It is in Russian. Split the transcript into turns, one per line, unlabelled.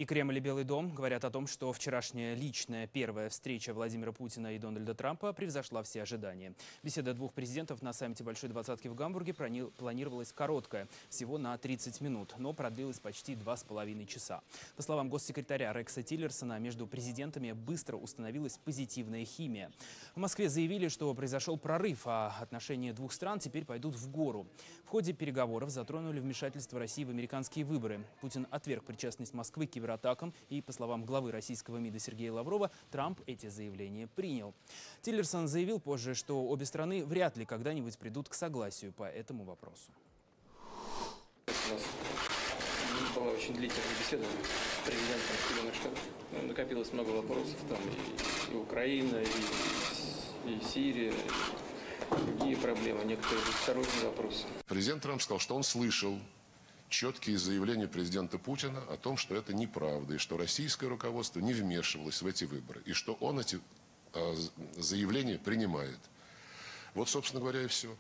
И Кремль и Белый дом говорят о том, что вчерашняя личная первая встреча Владимира Путина и Дональда Трампа превзошла все ожидания. Беседа двух президентов на саммите Большой Двадцатки в Гамбурге планировалась короткая, всего на 30 минут, но продлилась почти 2,5 часа. По словам госсекретаря Рекса Тиллерсона, между президентами быстро установилась позитивная химия. В Москве заявили, что произошел прорыв, а отношения двух стран теперь пойдут в гору. В ходе переговоров затронули вмешательство России в американские выборы. Путин отверг причастность Москвы к кибератакам, и, по словам главы российского МИДа Сергея Лаврова, Трамп эти заявления принял. Тиллерсон заявил позже, что обе страны вряд ли когда-нибудь придут к согласию по этому вопросу.
У нас была очень длительная беседа с президентом Соединенных Штатов. Накопилось много вопросов, там и Украина, и Сирия, и другие проблемы, некоторые двусторонние вопросы.
Президент Трамп сказал, что он слышал четкие заявления президента Путина о том, что это неправда, и что российское руководство не вмешивалось в эти выборы, и что он эти заявления принимает. Вот, собственно говоря, и все.